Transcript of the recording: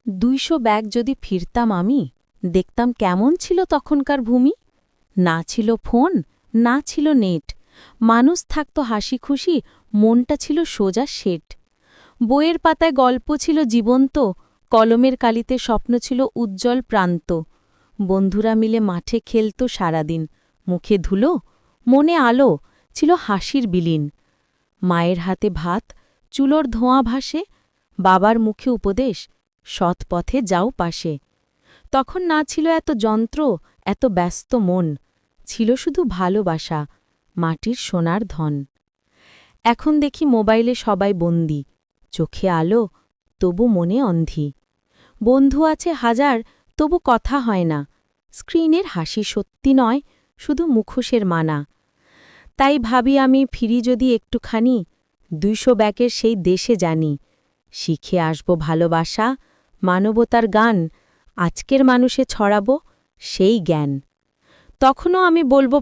200 bag যদি ফিরতাম আমি, দেখতাম কেমন ছিল তখনকার ভূমি। না ছিল ফোন, না ছিল নেট, মানুষ থাকত হাসি খুশি, মনটা ছিল সোজা শেঠ। বইয়ের পাতায় গল্প ছিল জীবন্ত, কলমের কালিতে স্বপ্ন ছিল উজ্জ্বল প্রান্ত। বন্ধুরা মিলে মাঠে খেলত সারাদিন, মুখে ধুলো, মনে আলো, ছিল হাসির বিলীন। মায়ের হাতে ভাত, চুলোর ধোঁয়া ভাসে, বাবার মুখে উপদেশ, সৎ পথে যাও পাশে। তখন না ছিল এত যন্ত্র, এত ব্যস্ত মন, ছিল শুধু ভালোবাসা, মাটির সোনার ধন। এখন দেখি মোবাইলে সবাই বন্দী, চোখে আলো, তবু মনে অন্ধি। বন্ধু আছে হাজার, তবু কথা হয় না, স্ক্রিনের হাসি সত্যি নয়, শুধু মুখোশের মানা। তাই ভাবি আমি ফিরি যদি একটুখানি, 200 ব্যাকের সেই দেশে জানি, শিখে আসব ভালোবাসা, মানবতার গান, আজকের মানুষে ছড়াব সেই জ্ঞান। তখনও আমি বলবো